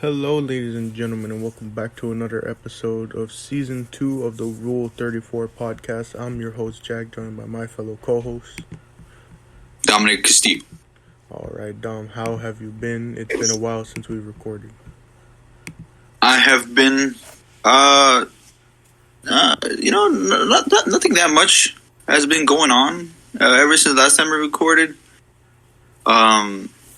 Hello, ladies and gentlemen, and welcome back to another episode of Season 2 of the Rule 34 podcast. I'm your host, Jack, joined by my fellow co-host, Dominic Castillo. Alright, Dom, how have you been? It's been a while since we recorded. I have been, nothing that much has been going on ever since last time we recorded.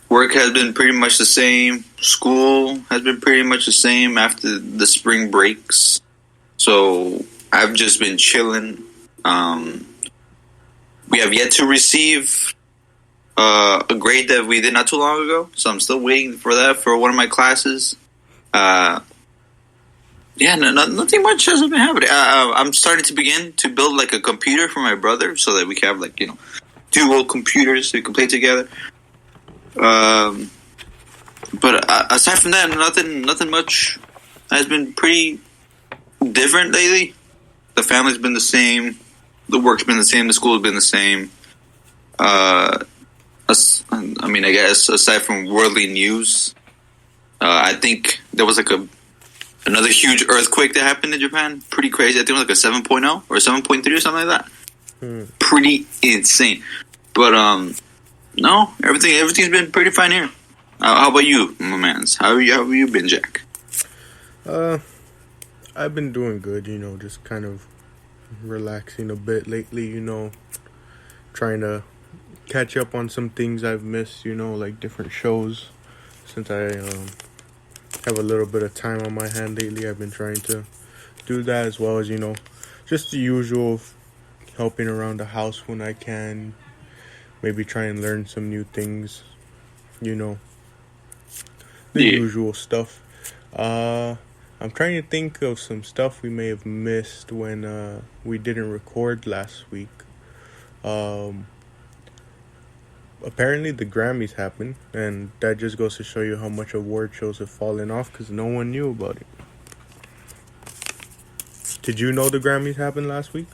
Work has been pretty much the same. School has been pretty much the same after the spring breaks. So I've just been chilling. We have yet to receive a grade that we did not too long ago. So I'm still waiting for that for one of my classes. Nothing much hasn't been happening. I'm starting to begin to build like a computer for my brother so that we can have dual computers so we can play together. But aside from that, nothing much has been pretty different lately. The family's been the same. The work's been the same. The school's been the same. I guess aside from worldly news, I think there was another huge earthquake that happened in Japan. Pretty crazy. I think it was like a 7.0 or 7.3 or something like that. Pretty insane. But no, everything's been pretty fine here. How about you, my mans? How have you been, Jack? I've been doing good, just kind of relaxing a bit lately, trying to catch up on some things I've missed, like different shows. Since I have a little bit of time on my hand lately, I've been trying to do that, as well as, just the usual, helping around the house when I can. Maybe try and learn some new things, the usual stuff. I'm trying to think of some stuff we may have missed when we didn't record last week. Apparently the Grammys happened, and that just goes to show you how much award shows have fallen off because no one knew about it. Did you know the Grammys happened last week?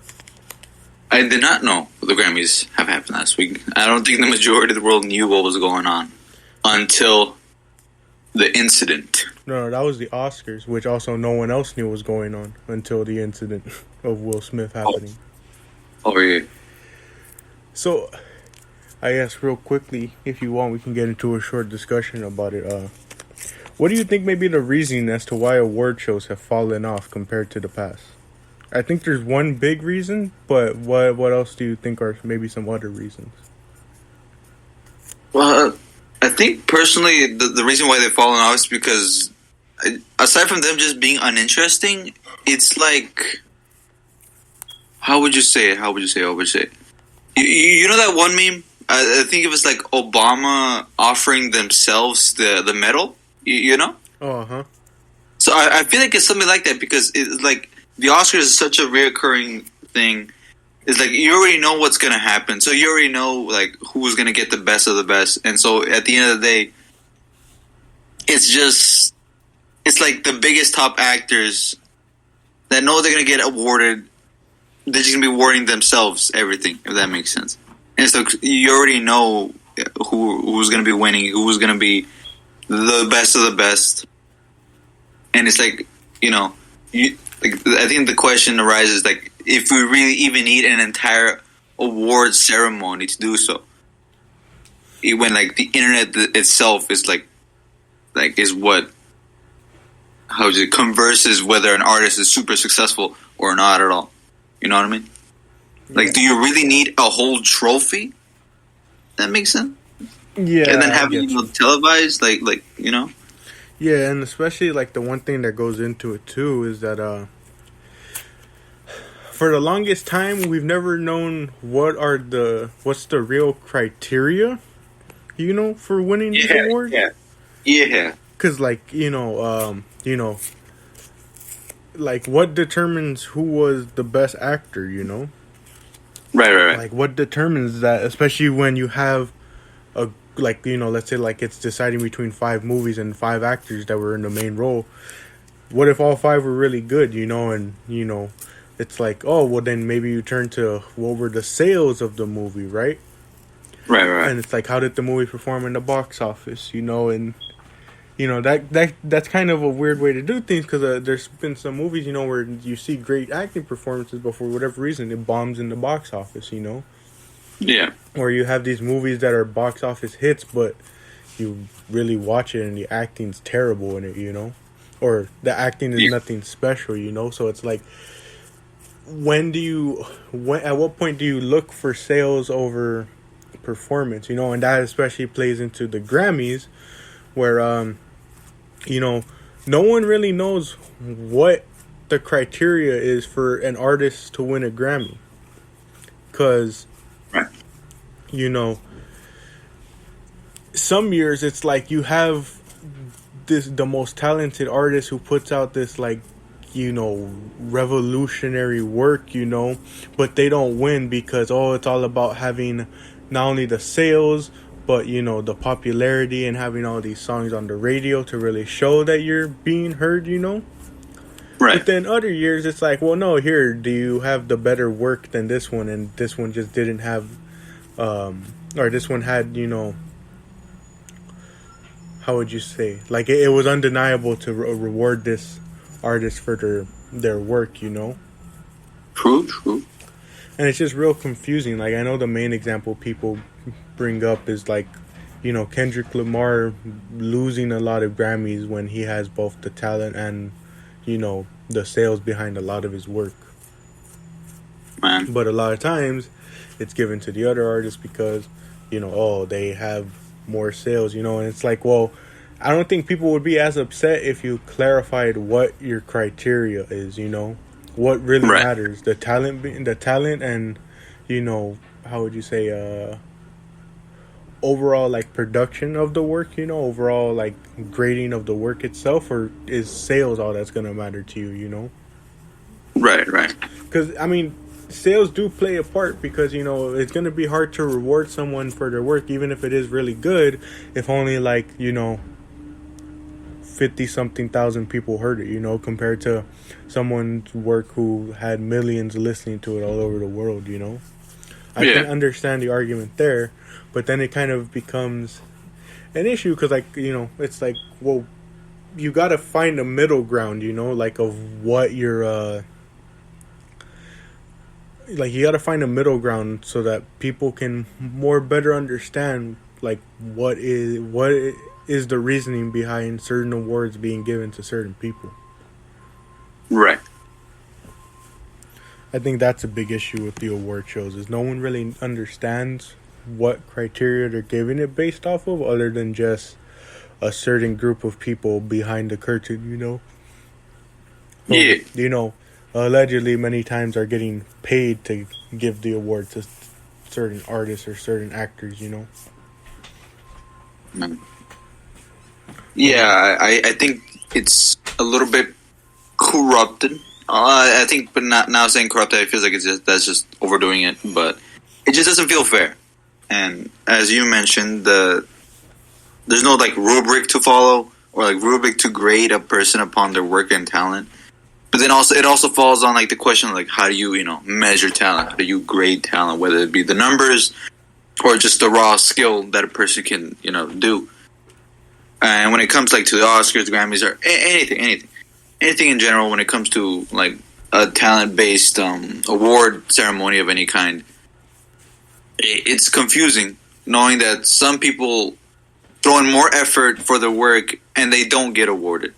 I did not know the Grammys have happened last week. I don't think the majority of the world knew what was going on until the incident. No, that was the Oscars, which also no one else knew was going on until the incident of Will Smith happening. Oh yeah. So, I guess real quickly, if you want, we can get into a short discussion about it. What do you think may be the reason as to why award shows have fallen off compared to the past? I think there's one big reason, but what else do you think are maybe some other reasons? Well, I think personally the reason why they've fallen off is because, aside from them just being uninteresting, it's like, how would you say it? You know that one meme? I think it was like Obama offering themselves the medal, you know? Oh, uh-huh. So I feel like it's something like that because it's like, the Oscars is such a reoccurring thing. It's like you already know what's going to happen. So you already know like who's going to get the best of the best. And so at the end of the day, it's like the biggest top actors that know they're going to get awarded. They're just going to be awarding themselves everything, if that makes sense. And so you already know who's going to be winning, who's going to be the best of the best. And it's like, I think the question arises, like, if we really even need an entire award ceremony to do so. When, like, the internet itself is, is what, converses whether an artist is super successful or not at all. You know what I mean? Like, do you really need a whole trophy? That makes sense? Yeah. And then having it televised, Yeah, and especially, like, the one thing that goes into it, too, is that, for the longest time, we've never known what's the real criteria, for winning these awards. Yeah. Because, like, like, what determines who was the best actor, Right. Like, what determines that, especially when you have let's say, like, it's deciding between 5 movies and 5 actors that were in the main role. What if all 5 were really good, and, it's like, oh, well, then maybe you turn to what were the sales of the movie, right? Right. And it's like, how did the movie perform in the box office, and that's kind of a weird way to do things because there's been some movies where you see great acting performances, but for whatever reason it bombs in the box office. Yeah. Or you have these movies that are box office hits, but you really watch it and the acting's terrible in it. Or the acting is nothing special. So it's like, at what point do you look for sales over performance? And that especially plays into the Grammys, where no one really knows what the criteria is for an artist to win a Grammy, because some years it's like you have the most talented artist who puts out this revolutionary work, but they don't win because it's all about having not only the sales but the popularity and having all these songs on the radio to really show that you're being heard. Right. But then other years it's like, well, no, here, do you have the better work than this one, and this one just didn't have or this one had how would you say, like it was undeniable to reward this artist for their work. True. And it's just real confusing. Like, I know the main example people bring up is like Kendrick Lamar losing a lot of Grammys when he has both the talent and the sales behind a lot of his work. Man. But a lot of times it's given to the other artists because they have more sales, and it's like, well, I don't think people would be as upset if you clarified what your criteria is, what really matters, the talent and how would you say, overall like production of the work, overall like grading of the work itself, or is sales all that's gonna matter to you? Right. Because I mean, sales do play a part, because it's going to be hard to reward someone for their work, even if it is really good, if only 50 something thousand people heard it, compared to someone's work who had millions listening to it all over the world. I can understand the argument there, but then it kind of becomes an issue because it's like, well, you got to find a middle ground, of what you're you got to find a middle ground so that people can better understand what is the reasoning behind certain awards being given to certain people. Right. I think that's a big issue with the award shows, is no one really understands what criteria they're giving it based off of, other than just a certain group of people behind the curtain. Allegedly many times are getting paid to give the award to certain artists or certain actors. Yeah, I think it's a little bit corrupted. I think, but not now saying corrupted, it feels like that's just overdoing it. But it just doesn't feel fair. And as you mentioned, there's no rubric to follow, or rubric to grade a person upon their work and talent. But then it also falls on the question of how do you measure talent? How do you grade talent? Whether it be the numbers or just the raw skill that a person can do. And when it comes to the Oscars, Grammys, or anything in general, when it comes to a talent based award ceremony of any kind, it's confusing knowing that some people throw in more effort for their work and they don't get awarded.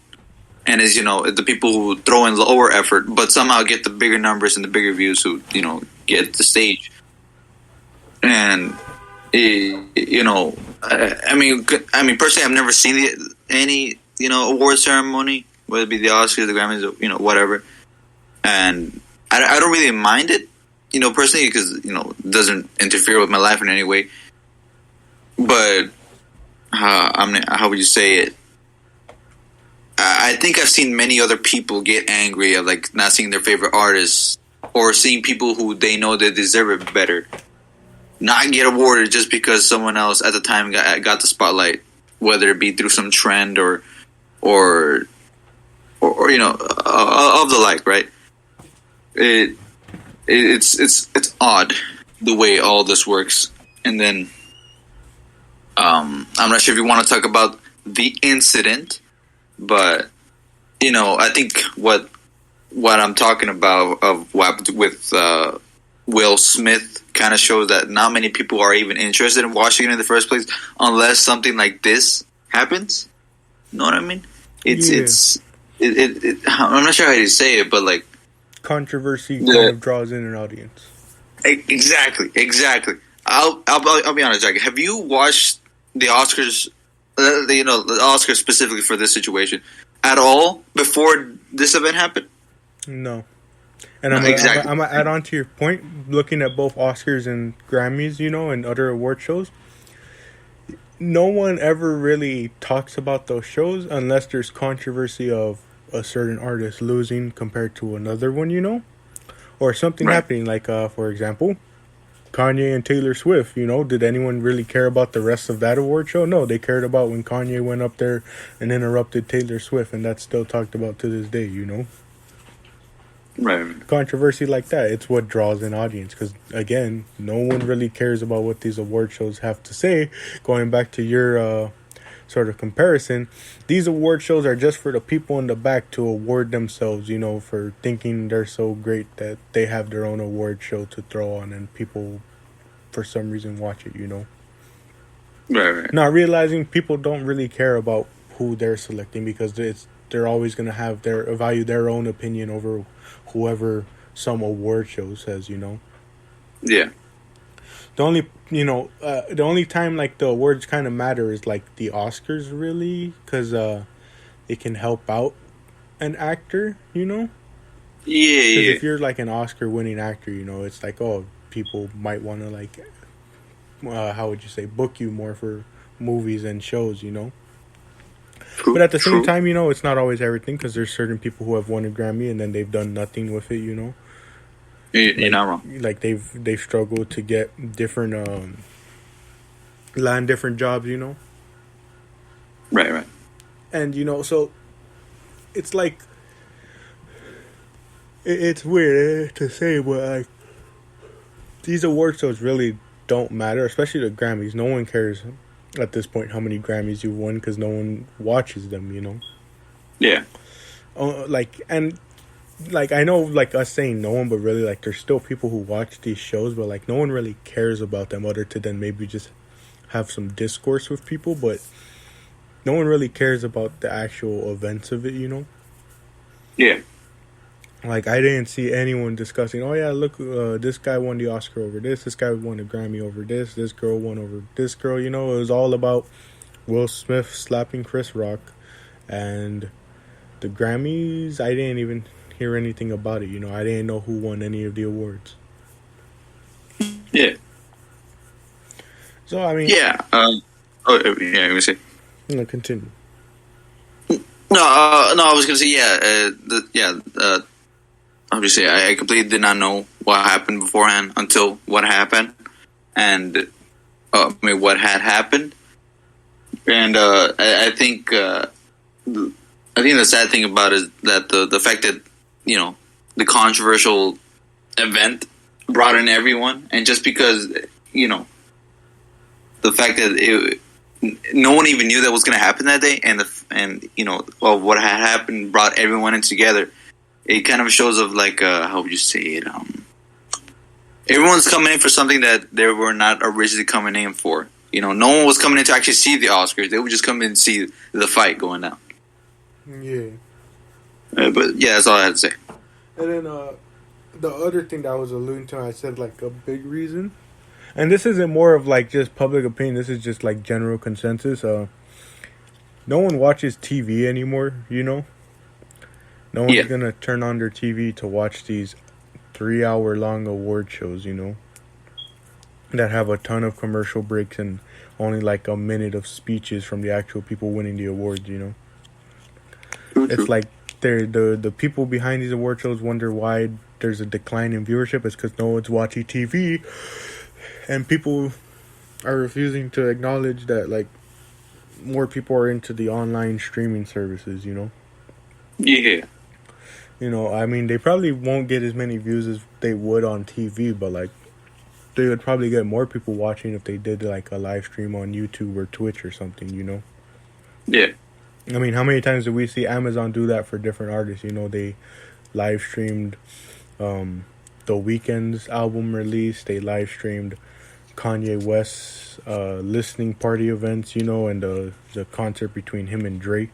And as the people who throw in lower effort but somehow get the bigger numbers and the bigger views who get the stage. And I mean personally, I've never seen any award ceremony, whether it be the Oscars, the Grammys, whatever. And I don't really mind it, personally, because it doesn't interfere with my life in any way. But how would you say it? I think I've seen many other people get angry at not seeing their favorite artists, or seeing people who they know they deserve it better not get awarded just because someone else at the time got the spotlight, whether it be through some trend or of the like, right? It's odd the way all this works. And then I'm not sure if you want to talk about the incident, but I think what I'm talking about of what happened with Will Smith kind of shows that not many people are even interested in watching it in the first place unless something like this happens. You know what I mean? I'm not sure how to say it, but like controversy kind of draws in an audience. Exactly. I'll be honest, Jack. Have you watched the Oscars? The Oscars specifically for this situation at all before this event happened? No. And I'm gonna add on to your point. Looking at both Oscars and Grammys, and other award shows, no one ever really talks about those shows unless there's controversy of a certain artist losing compared to another one, or something happening. Like, for example, Kanye and Taylor Swift. Did anyone really care about the rest of that award show? No, they cared about when Kanye went up there and interrupted Taylor Swift, and that's still talked about to this day. Right. Controversy like that, it's what draws an audience, because again, no one really cares about what these award shows have to say. Going back to your sort of comparison, these award shows are just for the people in the back to award themselves, for thinking they're so great that they have their own award show to throw on, and people for some reason watch it. Right. Not realizing people don't really care about who they're selecting, because they're always going to have value their own opinion over whoever some award show says. Yeah. The only time like the awards kind of matter is like the Oscars, really, because it can help out an actor. Yeah. If you're like an Oscar-winning actor, it's like, oh, people might want to like, how would you say, book you more for movies and shows. True, but at the same time, it's not always everything, because there's certain people who have won a Grammy and then they've done nothing with it. You're not wrong. Like they've struggled to get different land different jobs. Right. And so it's like it's weird to say, but like these award shows really don't matter, especially the Grammys. No one cares at this point how many Grammys you won, because no one watches them. Yeah. I know, like, us saying no one, but really, like, there's still people who watch these shows, but, like, no one really cares about them other than maybe just have some discourse with people, but no one really cares about the actual events of it. Yeah. Like, I didn't see anyone discussing, oh, yeah, look, this guy won the Oscar over this guy won a Grammy over this girl won over this girl. It was all about Will Smith slapping Chris Rock, and the Grammys, I didn't even hear anything about it. I didn't know who won any of the awards. Yeah. So, I mean... Yeah. You were say? No, continue. No, I was going to say, obviously, I completely did not know what happened beforehand until what happened. And, what had happened. And I think the sad thing about it is that the fact that, the controversial event brought in everyone, and just because, the fact that no one even knew that was going to happen that day, and what had happened brought everyone in together. It kind of shows of like, how would you say it? Everyone's coming in for something that they were not originally coming in for. No one was coming in to actually see the Oscars. They would just come in and see the fight going down. Yeah. But yeah, that's all I had to say. And then the other thing that I was alluding to, I said like a big reason, and this isn't more of like just public opinion. This is just like general consensus. No one watches TV anymore. No one's gonna turn on their TV to watch these 3-hour long award shows. That have a ton of commercial breaks and only like a minute of speeches from the actual people winning the awards. It's like the people behind these award shows wonder why there's a decline in viewership. It's because no one's watching TV, and people are refusing to acknowledge that like more people are into the online streaming services. Yeah. I mean, they probably won't get as many views as they would on TV, but like they would probably get more people watching if they did like a live stream on YouTube or Twitch or something. Yeah. I mean, how many times did we see Amazon do that for different artists? You know, they live streamed um, the Weeknd's album release. They live streamed Kanye West's listening party events. You know, and the concert between him and Drake.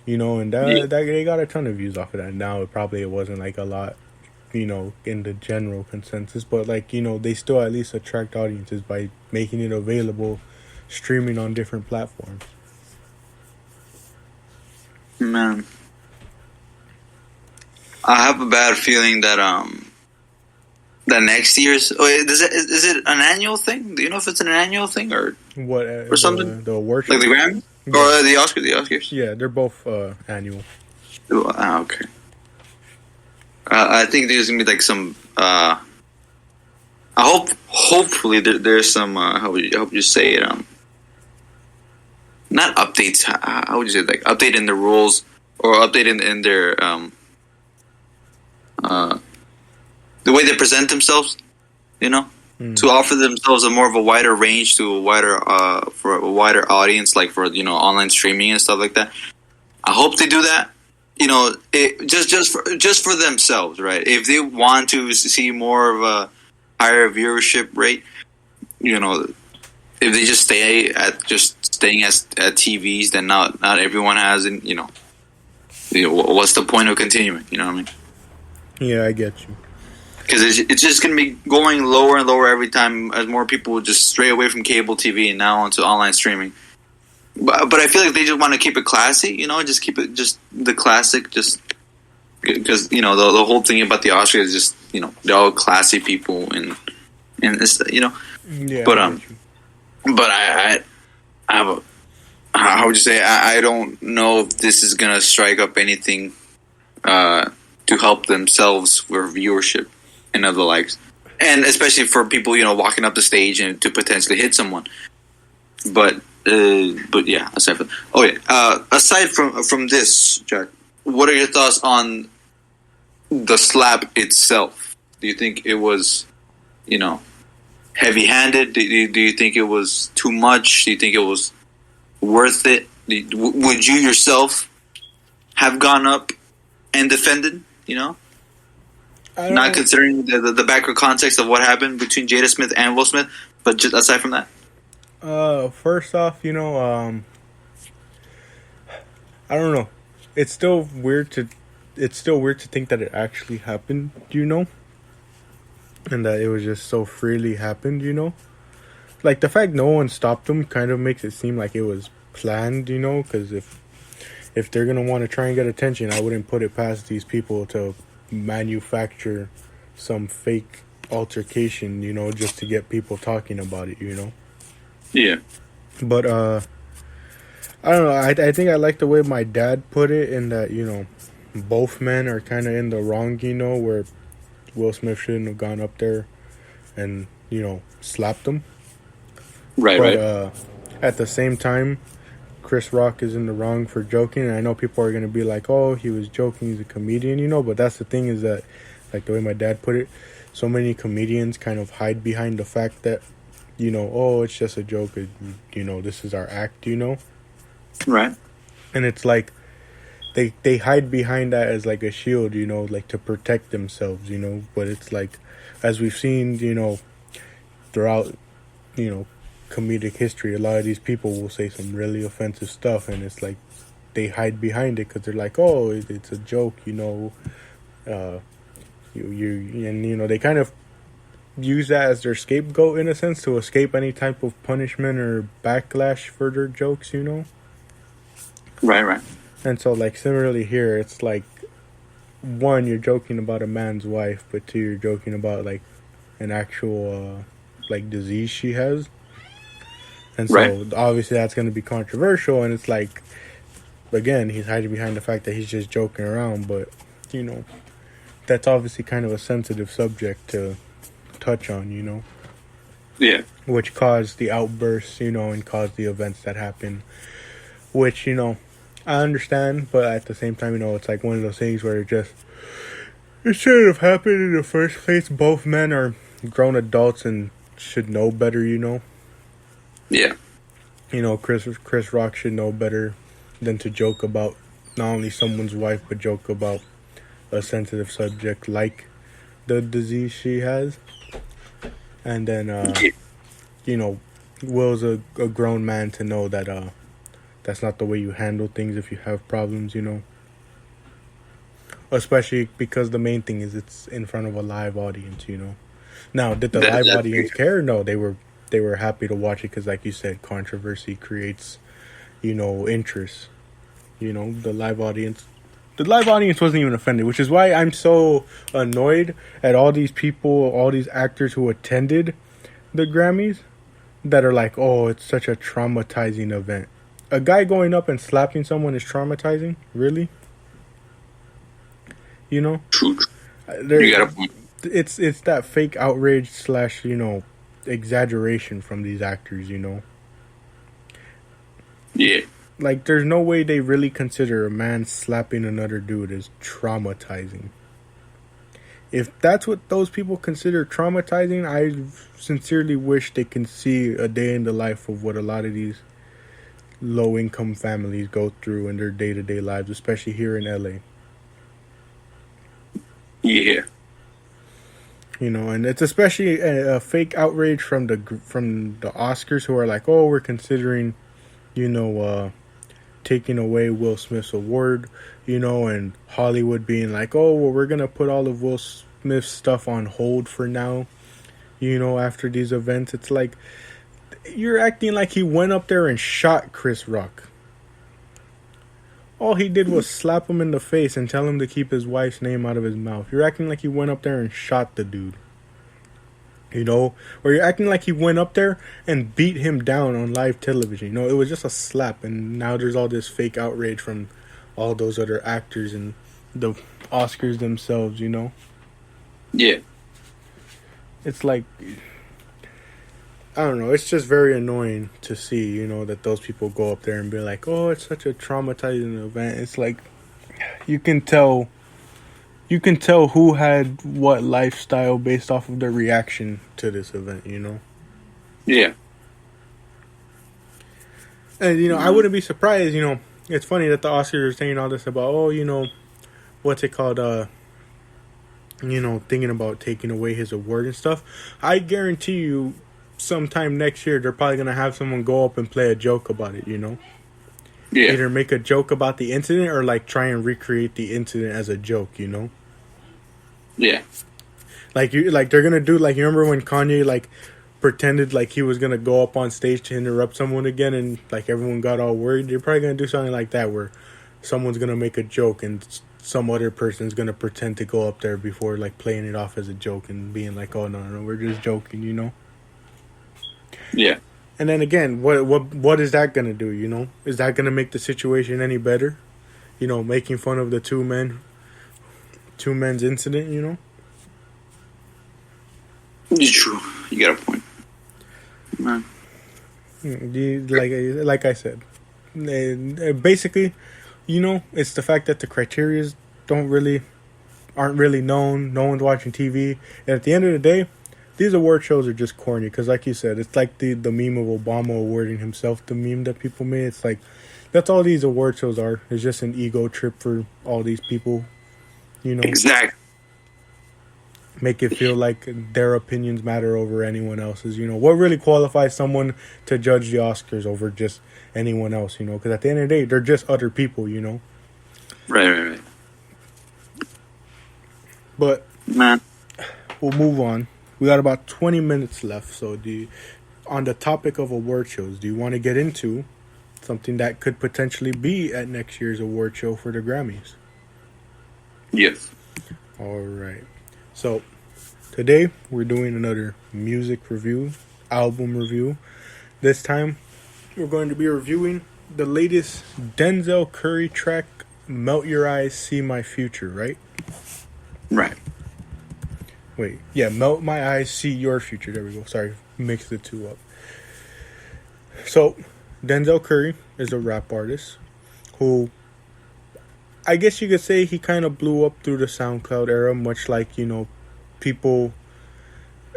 You know, and Yeah. that they got a ton of views off of that. Now it wasn't like a lot, you know, in the general consensus, but like, you know, they still at least attract audiences by making it available, streaming on different platforms. Man, I have a bad feeling that that next year's is it an annual thing? Do you know if it's an annual thing What or something the award like show? the Grammy Yeah, or the Oscars? The Oscars. yeah, they're both annual. Okay. I think there's gonna be like some. Hopefully, there's some. How would you say it? Not updates. How would you say it? Like update in the rules or update in their the way they present themselves. You know, to offer themselves a more of a wider range to a wider for a wider audience, like for online streaming and stuff like that. I hope they do that. You know, just for themselves, right? If they want to see more of a higher viewership rate, you know, if they just staying at TVs, then not everyone has, and what's the point of continuing? You know what I mean? Yeah, I get you. Because it's just going to be going lower and lower every time as more people just stray away from cable TV and now onto online streaming. But I feel like they just want to keep it classy, you know, just keep it just the classic, just because the whole thing about the Oscars is just they're all classy people and it's Yeah, but I get you. but I have a, how would you say, I don't know if this is gonna strike up anything to help themselves for viewership and other likes, and especially for people walking up the stage and to potentially hit someone, but yeah, aside from this, Jack, what are your thoughts on the slap itself? Do you think it was, heavy-handed? Do you think it was too much? Do you think it was worth it? Would you yourself have gone up and defended? Not considering the background context of what happened between Jada Smith and Will Smith, but just aside from that. First off, I don't know. It's still weird to think that it actually happened, and that it was just so freely happened, Like the fact no one stopped them kind of makes it seem like it was planned, because if they're gonna want to try and get attention, I wouldn't put it past these people to manufacture some fake altercation, just to get people talking about it, Yeah. But I don't know. I think I like the way my dad put it, in that both men are kind of in the wrong. Where Will Smith shouldn't have gone up there and slapped him. Right. But at the same time, Chris Rock is in the wrong for joking. And I know people are gonna be like, "Oh, he was joking. He's a comedian," But that's the thing, is that, like the way my dad put it, so many comedians kind of hide behind the fact that oh, it's just a joke. This is our act. Right. And it's like they hide behind that as like a shield, like to protect themselves, But it's like, as we've seen, throughout, comedic history, a lot of these people will say some really offensive stuff, and it's like they hide behind it because they're like, oh, it's a joke, they kind of use that as their scapegoat, in a sense, to escape any type of punishment or backlash for their jokes, Right. And so, like, similarly here, it's like, one, you're joking about a man's wife, but two, you're joking about, like, an actual, like, disease she has. And so, obviously, that's going to be controversial, and it's like, again, he's hiding behind the fact that he's just joking around, but, that's obviously kind of a sensitive subject to touch on, Yeah. which caused the outbursts, and caused the events that happened, which, I understand, but at the same time, it's like one of those things where it shouldn't have happened in the first place. Both men are grown adults and should know better, Yeah. You know, Chris Rock should know better than to joke about not only someone's wife, but joke about a sensitive subject like the disease she has. And then, you know, Will's a grown man to know that that's not the way you handle things if you have problems, you know. Especially because the main thing is it's in front of a live audience, you know. Now, did the live audience care? No, they were happy to watch it because, like you said, controversy creates, you know, interest. You know, the live audience wasn't even offended, which is why I'm so annoyed at all these people, all these actors who attended the Grammys that are like, oh, it's such a traumatizing event. A guy going up and slapping someone is traumatizing? Really? You know? True. You got a point. It's that fake outrage / you know, exaggeration from these actors, you know? Yeah. Like, there's no way they really consider a man slapping another dude as traumatizing. If that's what those people consider traumatizing, I sincerely wish they can see a day in the life of what a lot of these low-income families go through in their day-to-day lives, especially here in LA. Yeah. You know, and it's especially a fake outrage from the Oscars who are like, oh, we're considering, you know, taking away Will Smith's award, you know, and Hollywood being like, oh, well, we're going to put all of Will Smith's stuff on hold for now, you know, after these events. It's like, you're acting like he went up there and shot Chris Rock. All he did was slap him in the face and tell him to keep his wife's name out of his mouth. You're acting like he went up there and shot the dude. You know? Or you're acting like he went up there and beat him down on live television. You know, it was just a slap. And now there's all this fake outrage from all those other actors and the Oscars themselves, you know? Yeah. It's like, I don't know, it's just very annoying to see, you know, that those people go up there and be like, oh, it's such a traumatizing event. It's like, you can tell who had what lifestyle based off of their reaction to this event, you know? Yeah. And, you know, I wouldn't be surprised, you know, it's funny that the Oscars are saying all this about, oh, you know, what's it called, you know, thinking about taking away his award and stuff. I guarantee you, sometime next year, they're probably going to have someone go up and play a joke about it, you know? Yeah. Either make a joke about the incident or, like, try and recreate the incident as a joke, you know? Yeah. Like, they're going to do, like, you remember when Kanye, like, pretended like he was going to go up on stage to interrupt someone again and, like, everyone got all worried? They're probably going to do something like that where someone's going to make a joke and some other person's going to pretend to go up there before, like, playing it off as a joke and being like, oh, no, we're just joking, you know? Yeah. And then again, what is that going to do, you know? Is that going to make the situation any better? You know, making fun of the two men's incident, you know? It's true. You got a point. Man. Like I said, basically, you know, it's the fact that the criterias aren't really known. No one's watching TV. And at the end of the day, these award shows are just corny because, like you said, it's like the meme of Obama awarding himself, the meme that people made. It's like, that's all these award shows are. It's just an ego trip for all these people, you know. Exactly. Make it feel like their opinions matter over anyone else's, you know. What really qualifies someone to judge the Oscars over just anyone else, you know? Because at the end of the day, they're just other people, you know. Right. But, man, we'll move on. We got about 20 minutes left, so on the topic of award shows, do you want to get into something that could potentially be at next year's award show for the Grammys? Yes. All right. So, today we're doing another music review, album review. This time, we're going to be reviewing the latest Denzel Curry track, Melt Your Eyes, See My Future, right? Right. Wait, yeah, Melt My Eyes, See Your Future. There we go. Sorry, mixed the two up. So, Denzel Curry is a rap artist who, I guess you could say he kind of blew up through the SoundCloud era, much like, you know, people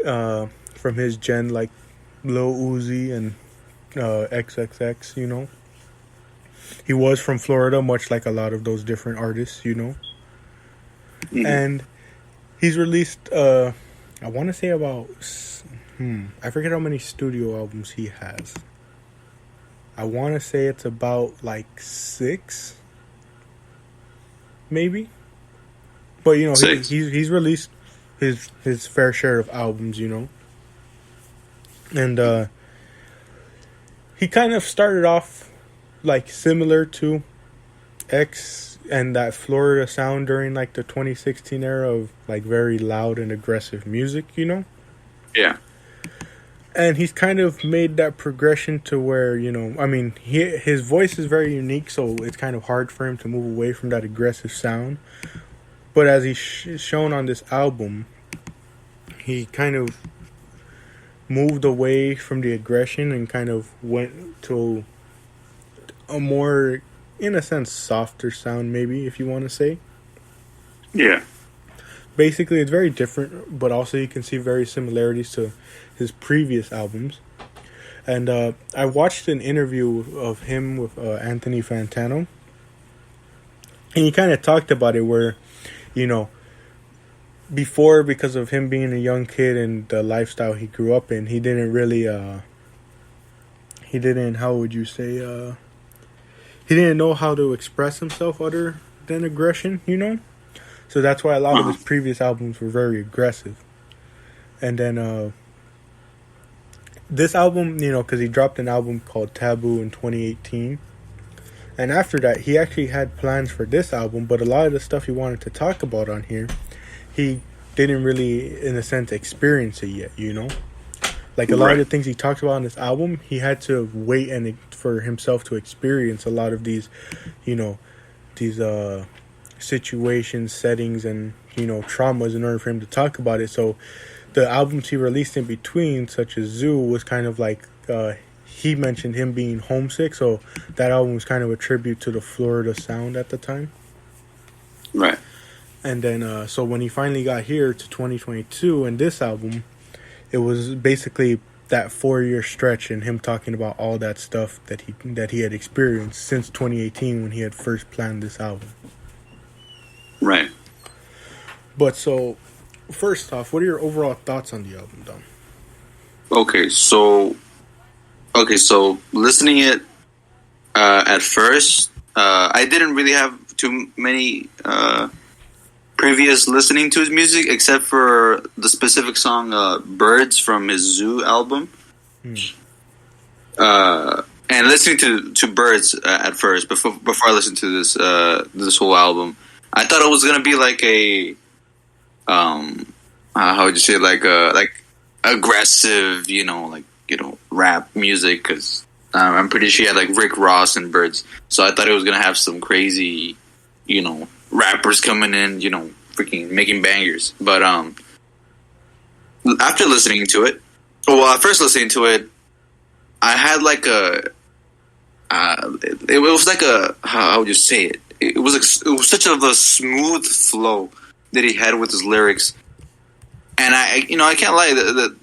from his gen like Lil Uzi and XXX, you know. He was from Florida, much like a lot of those different artists, you know. Mhm. And he's released, I want to say about, I forget how many studio albums he has. I want to say it's about like 6, maybe. But you know, he's released his fair share of albums, you know. And he kind of started off like similar to X and that Florida sound during like the 2016 era of like very loud and aggressive music, you know? Yeah. And he's kind of made that progression to where, you know, I mean, his voice is very unique, so it's kind of hard for him to move away from that aggressive sound. But as he's shown on this album, he kind of moved away from the aggression and kind of went to a more, in a sense, softer sound, maybe, if you want to say. Yeah. Basically, it's very different, but also you can see very similarities to his previous albums. And I watched an interview of him with Anthony Fantano, and he kind of talked about it where, you know, before, because of him being a young kid and the lifestyle he grew up in, he didn't really, how would you say, he didn't know how to express himself other than aggression, you know? So that's why a lot of his previous albums were very aggressive. And then this album, you know, because he dropped an album called Taboo in 2018. And after that, he actually had plans for this album, but a lot of the stuff he wanted to talk about on here, he didn't really, in a sense, experience it yet, you know? Like a lot of the things he talked about on this album, he had to wait and for himself to experience a lot of these, you know, these situations, settings, and, you know, traumas in order for him to talk about it. So the albums he released in between, such as Zoo, was kind of like, he mentioned him being homesick, so that album was kind of a tribute to the Florida sound at the time. Right. And then, so when he finally got here to 2022 and this album, it was basically that 4-year stretch and him talking about all that stuff that he had experienced since 2018 when he had first planned this album. Right. But so, first off, what are your overall thoughts on the album, Dom? Okay, so listening it at first, I didn't really have too many previous listening to his music, except for the specific song "Birds" from his Zoo album. And listening to "Birds" at first, before I listened to this whole album, I thought it was gonna be like a how would you say, like aggressive, rap music, because I'm pretty sure he had like Rick Ross and Birds, so I thought it was gonna have some crazy, rappers coming in, freaking making bangers. But after listening to it, first listening to it, I had like it was like how would you say it? It was such a smooth flow that he had with his lyrics, and I can't lie, the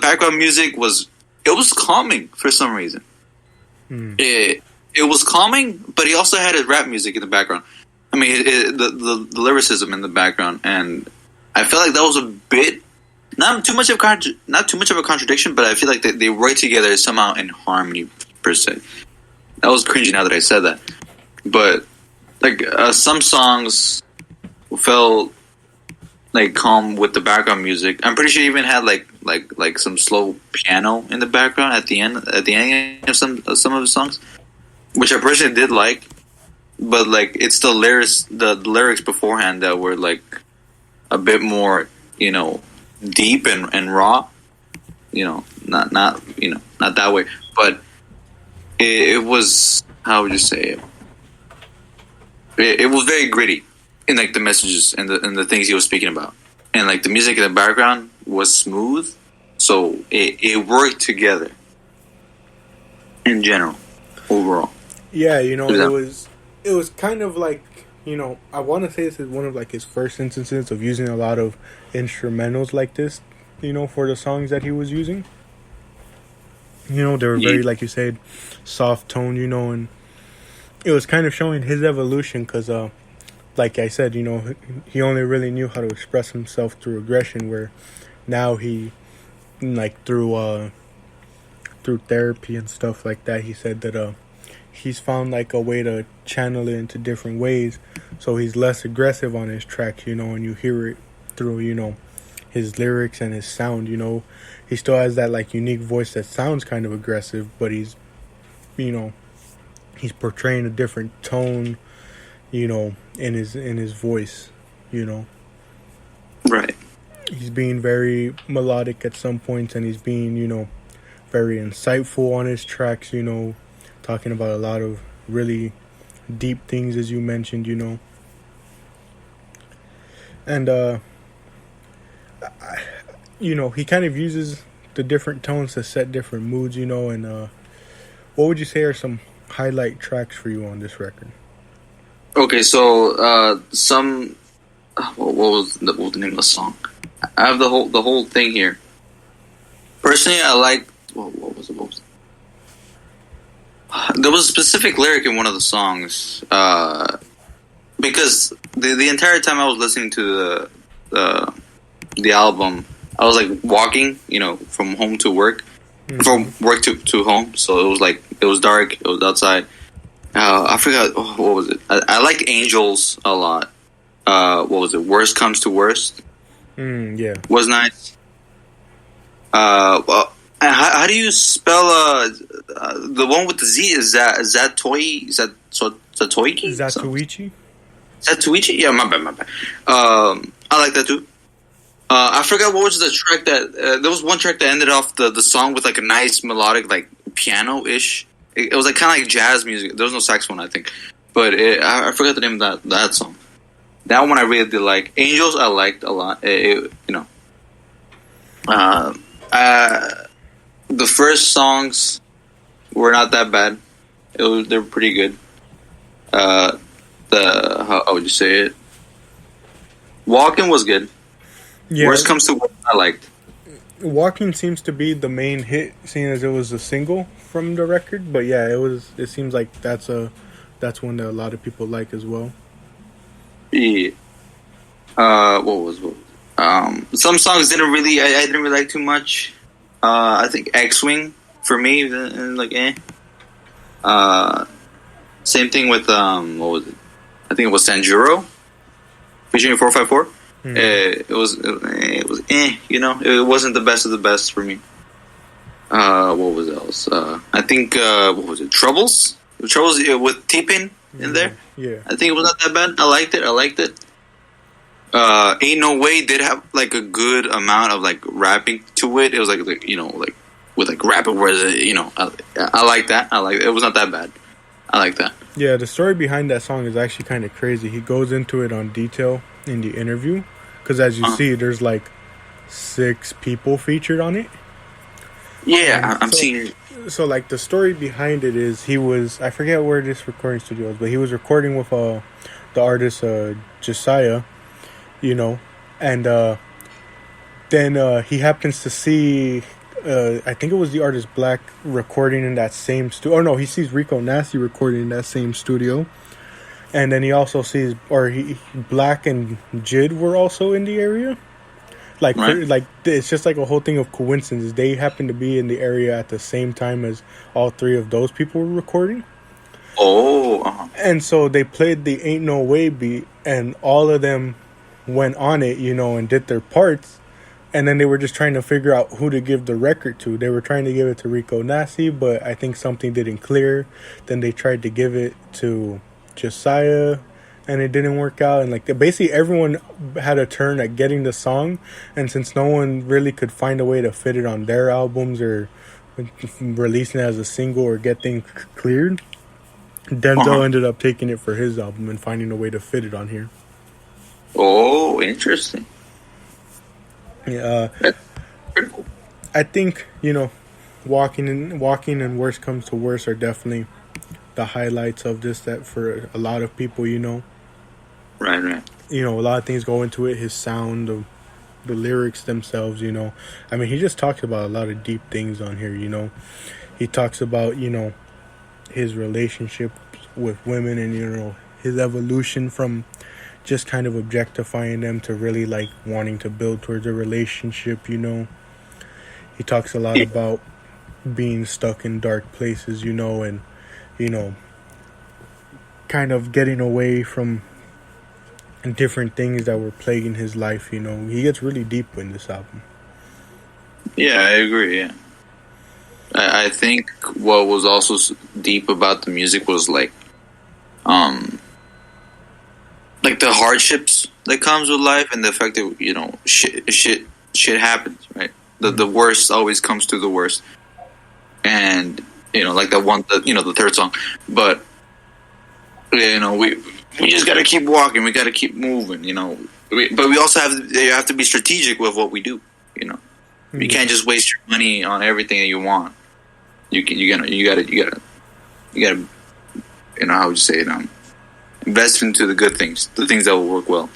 background music was calming for some reason. It was calming, but he also had his rap music in the background. I mean, the lyricism in the background, and I feel like that was a bit not too much of a contradiction, but I feel like they work together somehow in harmony per se. That was cringy now that I said that, but like some songs felt like calm with the background music. I'm pretty sure he even had like some slow piano in the background at the end of some of the songs, which I personally did like. But like it's the lyrics beforehand that were like a bit more, deep and raw. Not that way, but it was, how would you say it? It was very gritty in like the messages and the things he was speaking about, and like the music in the background was smooth, so it worked together in general, overall. Yeah, it was kind of like, I want to say this is one of like his first instances of using a lot of instrumentals like this, for the songs that he was using. You know, they were Yeah. very, like you said, soft tone. You know, and it was kind of showing his evolution because, like I said, you know, he only really knew how to express himself through aggression. Where now he, like through therapy and stuff like that, he said that he's found like a way to channel it into different ways, so he's less aggressive on his tracks, you know, and you hear it through, you know, his lyrics and his sound, you know. He still has that like unique voice that sounds kind of aggressive, but he's, you know, he's portraying a different tone, you know, in his voice, you know. Right. He's being very melodic at some points, and he's being, you know, very insightful on his tracks, you know, talking about a lot of really deep things, as you mentioned, you know. And, you know, he kind of uses the different tones to set different moods, you know. And what would you say are some highlight tracks for you on this record? Okay, so what was the name of the song? I have the whole thing here. Personally, I like what was it? There was a specific lyric in one of the songs because the entire time I was listening to the album, I was like walking, you know, from home to work, from work to home. So it was like it was dark, it was outside. I forgot what was it. I like Angels a lot. What was it? Worst Comes to Worst. Yeah. Was nice. Well, how do you spell the one with the Z? Is that Toy? Is that Zatoiki? Zatuichi? Zatuichi? Yeah, my bad. I like that too. I forgot what was the track that there was one track that ended off the song with like a nice melodic like piano ish. It was like kind of like jazz music. There was no saxophone, I think, but I forgot the name of that song. That one I really did like. Angels I liked a lot. You know. The first songs were not that bad. They were pretty good. How would you say it? Walking was good. Yeah. Worst Comes to Worst, I liked. Walking seems to be the main hit, seeing as it was a single from the record. But yeah, it seems like that's one that a lot of people like as well. Yeah. Some songs I didn't really like too much. I think X-Wing for me, like same thing with what was it? I think it was Sanjuro featuring 454. It was you know, it wasn't the best of the best for me. What was else? I think what was it? Troubles with T-Pain in there. Yeah, I think it was not that bad. I liked it. Ain't No Way did have like a good amount of like rapping to it. It was like you know, like with like rapping words. You know, I like that. It was not that bad. I like that. Yeah, the story behind that song is actually kind of crazy. He goes into it on detail in the interview because, as you see, there's like 6 people featured on it. Yeah, I'm seeing. So, like, the story behind it is I forget where this recording studio is, but he was recording with the artist Josiah, you know, and then he happens to see, I think it was the artist Black recording in that same studio. Oh, no, he sees Rico Nasty recording in that same studio. And then he also sees, Black and Jid were also in the area. Like, right. It's just like a whole thing of coincidence. They happened to be in the area at the same time as all 3 of those people were recording. Oh. Uh-huh. And so they played the Ain't No Way beat, and all of them went on it, you know, and did their parts. And then they were just trying to figure out who to give the record to. They were trying to give it to Rico Nasty, but I think something didn't clear. Then they tried to give it to Josiah, and it didn't work out. And like basically everyone had a turn at getting the song, and since no one really could find a way to fit it on their albums or releasing it as a single or get things cleared, Denzel ended up taking it for his album and finding a way to fit it on here. Oh, interesting. Yeah, That's pretty cool. I think, you know, walking and Worst Comes to Worst are definitely the highlights of this. That for a lot of people, you know, Right. you know, a lot of things go into it. His sound, the lyrics themselves, you know. I mean, he just talks about a lot of deep things on here, you know. He talks about, you know, his relationship with women and, you know, his evolution from just kind of objectifying them to really like wanting to build towards a relationship, you know. He talks a lot about being stuck in dark places, you know, and, you know, kind of getting away from different things that were plaguing his life, you know. He gets really deep in this album. Yeah, I agree, yeah. I think what was also deep about the music was like the hardships that comes with life and the fact that, you know, shit happens, right? The worst always comes to the worst. And, you know, like the third song. But, you know, we just got to keep walking. We got to keep moving, you know. But we also have to be strategic with what we do, you know. You can't just waste your money on everything that you want. You gotta, you know, how would you say it? Invest into the good things, the things that will work well.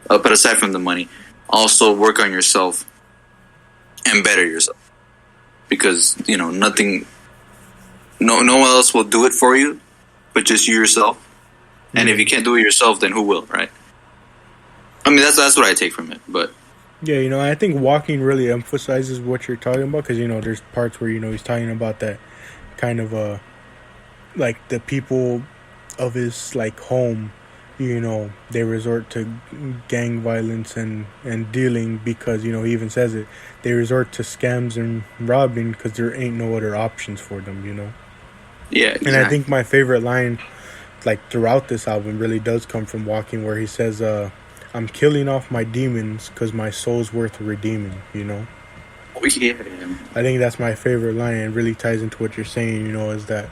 But aside from the money, also work on yourself and better yourself, because, you know, no one else will do it for you, but just you yourself. And if you can't do it yourself, then who will, right? I mean, that's what I take from it, but. Yeah, you know, I think Walking really emphasizes what you're talking about, because, you know, there's parts where, you know, he's talking about that kind of, like, the people of his, like, home, you know, they resort to gang violence and dealing because, you know, he even says it, they resort to scams and robbing because there ain't no other options for them, you know? Yeah, exactly. And I think my favorite line, like, throughout this album really does come from Walking, where he says, I'm killing off my demons because my soul's worth redeeming, you know? Oh, yeah. I think that's my favorite line, and it really ties into what you're saying, you know, is that,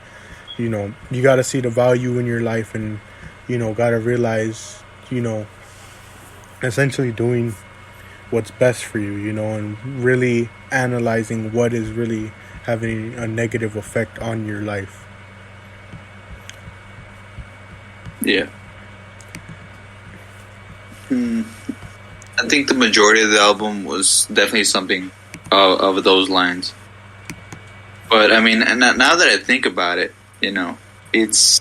you know, you got to see the value in your life and, you know, got to realize, you know, essentially doing what's best for you, you know, and really analyzing what is really having a negative effect on your life. Yeah. I think the majority of the album was definitely something of those lines. But, I mean, and now that I think about it, you know, it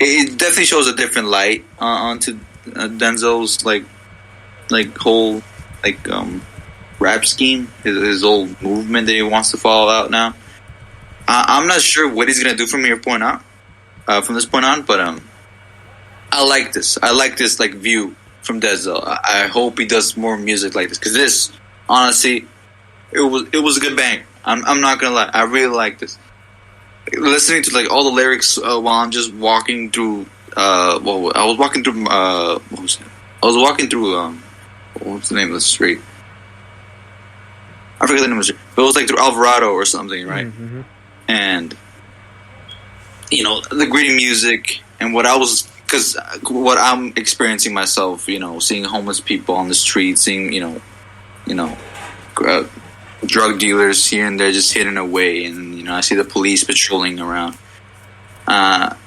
definitely shows a different light onto Denzel's, like whole, like, rap scheme, his old movement that he wants to follow out now. I'm not sure what he's going to do from this point on, but I like this. I like this, like, view from Denzel. I hope he does more music like this, because this, honestly, it was a good bang. I'm not gonna lie. I really like this. Listening to, like, all the lyrics while I'm just walking through. I was walking through. What was it? I was walking through. What's the name of the street? I forget the name of the street. But it was like through Alvarado or something, right? Mm-hmm. And, you know, the gritty music and because what I'm experiencing myself, you know, seeing homeless people on the street, seeing, you know, drug dealers here and there just hidden away, and, you know, I see the police patrolling around.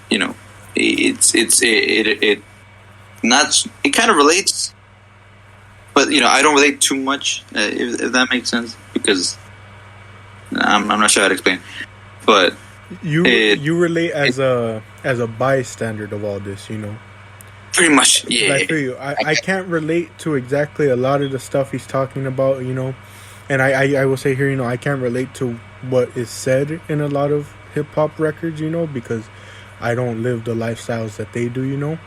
You know, it kind of relates, but, you know, I don't relate too much, if that makes sense, because I'm not sure how to explain, but. You relate as a bystander of all this, you know. Pretty much, yeah. I feel you. I can't relate to exactly a lot of the stuff he's talking about, you know. And I will say here, you know, I can't relate to what is said in a lot of hip hop records, you know, because I don't live the lifestyles that they do, you know.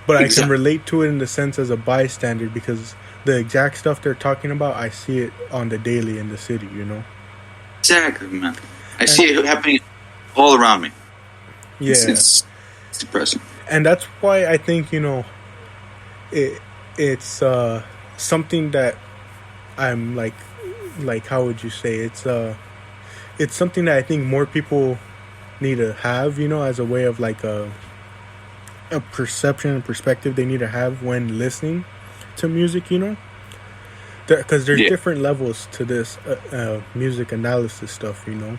But exactly. I can relate to it in the sense as a bystander, because the exact stuff they're talking about, I see it on the daily in the city, you know. Exactly, man. I see it happening all around me. Yeah. It's depressing. And that's why I think, you know, it's something that I'm like how would you say, it's something that I think more people need to have, you know, as a way of like a perception and perspective they need to have when listening to music, you know, because there's different levels to this music analysis stuff, you know.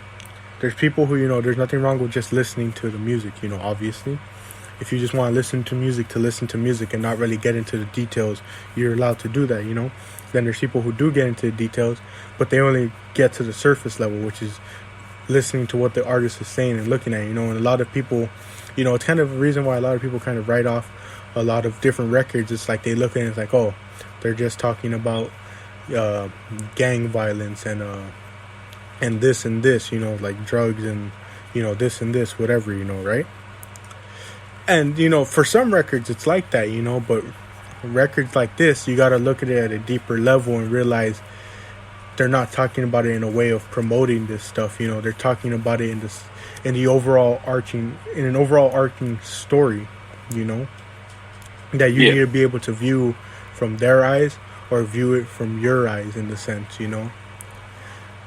There's people who, you know, there's nothing wrong with just listening to the music, you know, obviously. if you just want to listen to music and not really get into the details, you're allowed to do that, you know. Then there's people who do get into the details, but they only get to the surface level, which is listening to what the artist is saying and looking at, you know. And a lot of people, you know, it's kind of a reason why a lot of people kind of write off a lot of different records. It's like they look at it and it's like, oh, they're just talking about gang violence and this, you know, like drugs and, you know, this and this, whatever, you know, right? And, you know, for some records it's like that, you know, but records like this, you got to look at it at a deeper level and realize they're not talking about it in a way of promoting this stuff, you know. They're talking about it in an overall arching story, you know, that you need to be able to view from their eyes or view it from your eyes, in the sense, you know.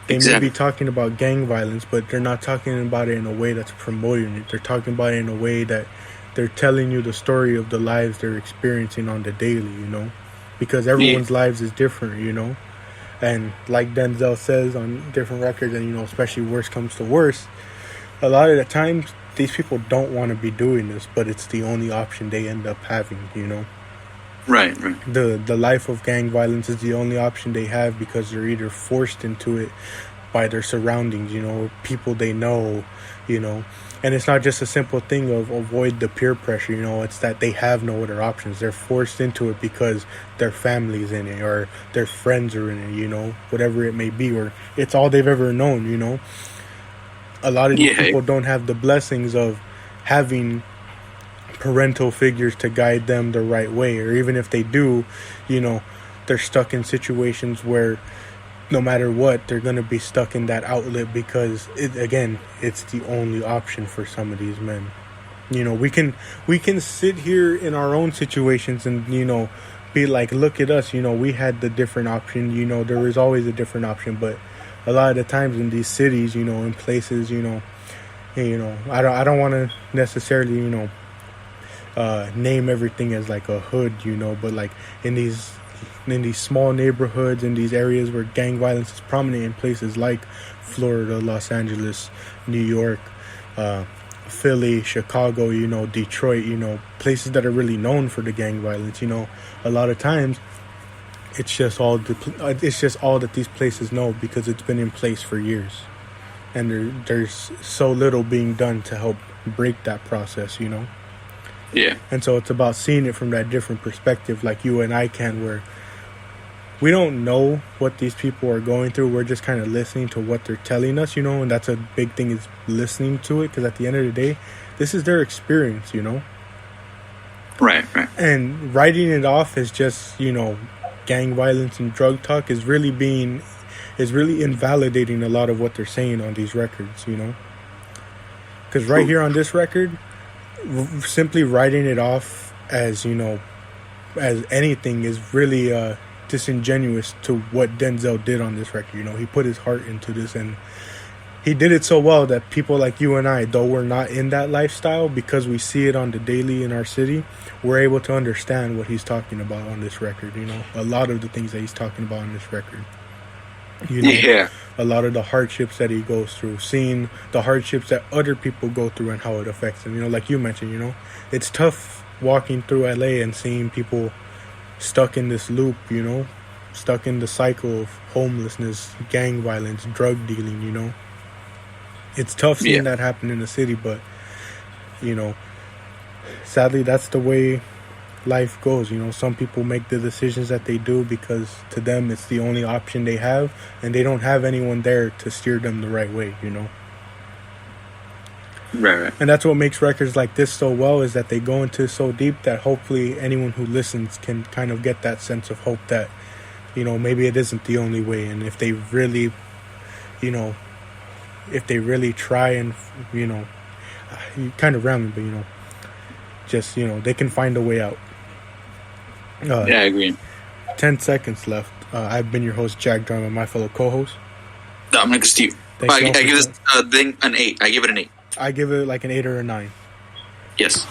They may be talking about gang violence, but they're not talking about it in a way that's promoting it. They're talking about it in a way that they're telling you the story of the lives they're experiencing on the daily, you know, because everyone's lives is different, you know. And like Denzel says on different records, and, you know, especially worst comes to worst, a lot of the times these people don't want to be doing this, but it's the only option they end up having, you know. Right. The life of gang violence is the only option they have, because they're either forced into it by their surroundings, you know, people they know, you know. And it's not just a simple thing of avoid the peer pressure, you know. It's that they have no other options. They're forced into it because their family's in it, or their friends are in it, you know, whatever it may be, or it's all they've ever known, you know. A lot of these people don't have the blessings of having parental figures to guide them the right way, or even if they do, you know, they're stuck in situations where no matter what, they're going to be stuck in that outlet, because it's the only option for some of these men. You know, we can sit here in our own situations and, you know, be like, look at us, you know, we had the different option, you know, there was always a different option. But a lot of the times in these cities, you know, in places, you know, I don't want to necessarily, you know, name everything as like a hood, you know, but like in these small neighborhoods, in these areas where gang violence is prominent, in places like Florida, Los Angeles, New York, Philly, Chicago, you know, Detroit, you know, places that are really known for the gang violence, you know, a lot of times it's just all that these places know, because it's been in place for years, and there's so little being done to help break that process, you know. Yeah. And so it's about seeing it from that different perspective, like you and I can, where we don't know what these people are going through. We're just kind of listening to what they're telling us, you know, and that's a big thing, is listening to it, because at the end of the day, this is their experience, you know. Right. And writing it off as just, you know, gang violence and drug talk is really invalidating a lot of what they're saying on these records, you know. Because right here on this record, simply writing it off as, you know, as anything is really disingenuous to what Denzel did on this record. You know, he put his heart into this, and he did it so well that people like you and I, though we're not in that lifestyle, because we see it on the daily in our city, we're able to understand what he's talking about on this record. You know, a lot of the things that he's talking about on this record, you know, a lot of the hardships that he goes through, seeing the hardships that other people go through and how it affects them. You know, like you mentioned, you know, it's tough walking through LA and seeing people stuck in this loop, you know, stuck in the cycle of homelessness, gang violence, drug dealing, you know. It's tough seeing that happen in the city, but, you know, sadly, that's the way life goes. You know, some people make the decisions that they do because to them it's the only option they have, and they don't have anyone there to steer them the right way, you know. Right. And that's what makes records like this so well, is that they go into so deep that hopefully anyone who listens can kind of get that sense of hope that, you know, maybe it isn't the only way. And if they really, you know, if they really try and, you know, you kind of rambling, but, you know, just, you know, they can find a way out. Yeah, I agree. 10 seconds left. I've been your host, Jack Drum, and my fellow co-host Dominic Steve. I give this thing an 8. I give it an 8. I give it like an 8 or a 9. Yes.